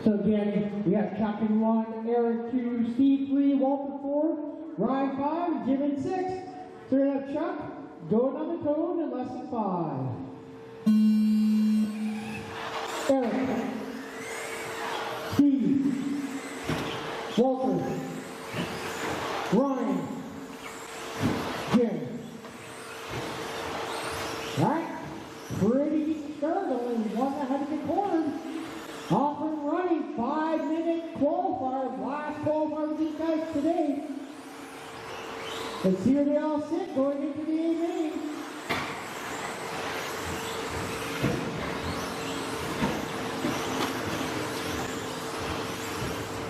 So again, we have Chuck in 1, Eric 2, Steve 3, Walter 4, Ryan 5, Jim in 6. So we have Chuck going on the cone in less than 5. Eric, Steve, Walter, Ryan, Jim. Alright, pretty decent start, only one ahead of the corner. Off and running, 5-minute qualifier, last qualifier with these guys today. Let's see where they all sit going into the AMA.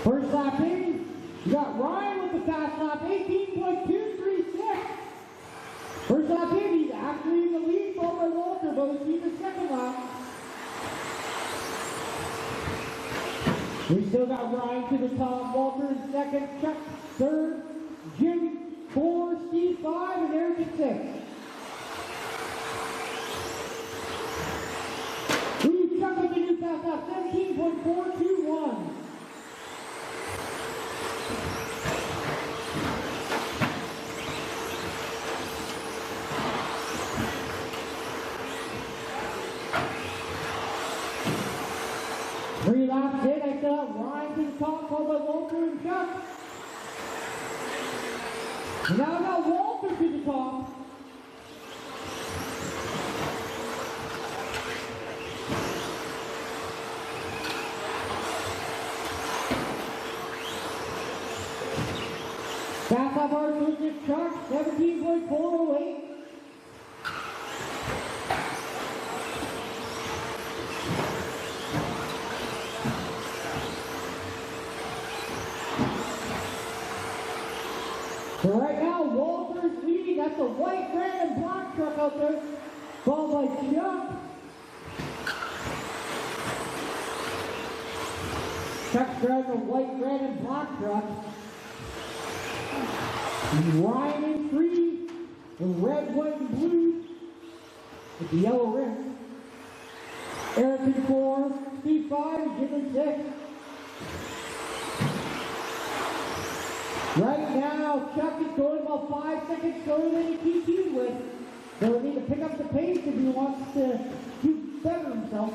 First lap in, you got Ryan with the fast lap, 18.236. First lap in, he's actually in the lead, followed by Walter, but let's see the second lap. We still got Ryan to the top, Walter in second, Chuck third, Jim 4, Steve 5, and Eric at 6. Ooh, Chuck with the new fast lap, 17.421. Three laps in, I still have Ryan to the top, followed by Walter and Chuck. And now I got Walter to the top. Fast lap hard to Chuck, 17.408. So right now, Walter's leading. That's a white, red, and black truck out there, followed by Chuck. Chuck's driving a white, red, and black truck. Ryan in 3, the red, white, and blue, with the yellow rim. Eric in 4, Steve 5, and Jim in 6. Right now, Chuck is going about 5 seconds slower than he T2 with. So we need to pick up the pace if he wants to do better himself.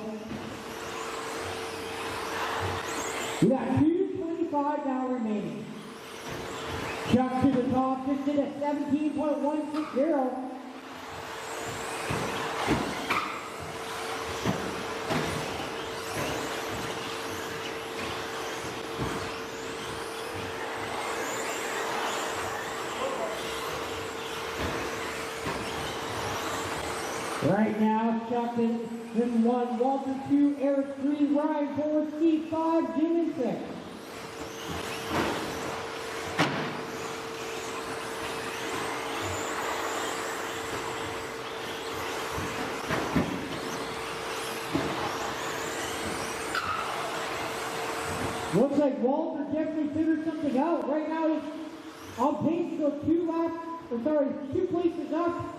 We got 2:25 now remaining. Chuck to the top, just did a 17.160. Right now, Chuck in 1, Walter 2, Eric 3, Ryan 4, Steve 5, Jim in 6. Looks like Walter definitely figured something out. Right now, he's on pace to go 2 places up.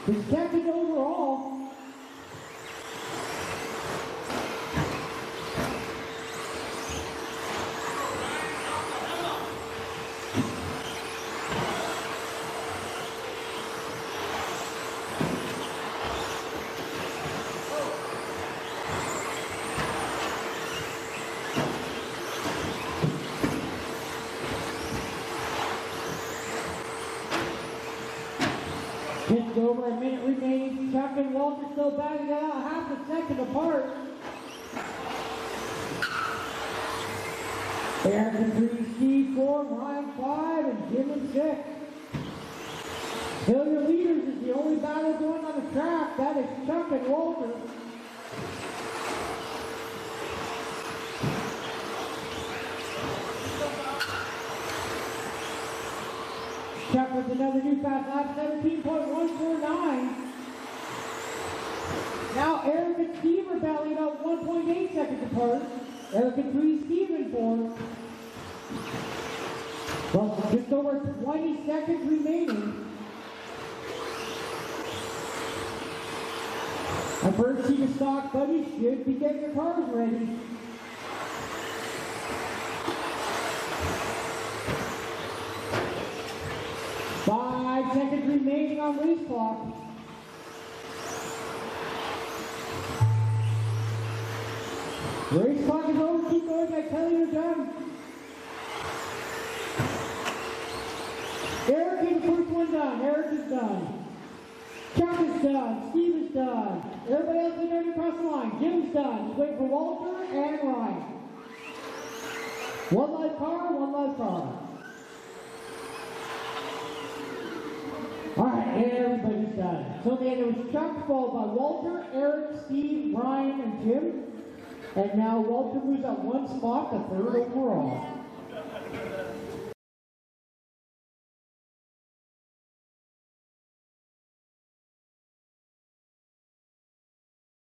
He's second overall. Just over a minute remaining. Chuck and Walter still battling out half a second apart. Eric in 3, Steve 4, Ryan 5, and Jim in 6. Still your leaders is the only battle going on the track. That is Chuck and Walter. Chuck with another new fast lap, 17.149. Now Eric and Steve are battling out 1.8 seconds apart. Eric in 3, Steve in 4. Well, just over 20 seconds remaining. Our first team of stock buddies should be getting their cars ready. seconds remaining on race clock. Race clock is over. Keep going. I tell you, you're done. Eric is the first one done. Eric is done. Chuck is done. Steve is done. Everybody else is ready to cross the line. Jim's done. He's waiting for Walter and Ryan. One live car, one live car. Alright, everybody's done. So then it was Chuck followed by Walter, Eric, Steve, Ryan, and Jim. And now Walter moves up one spot to third overall.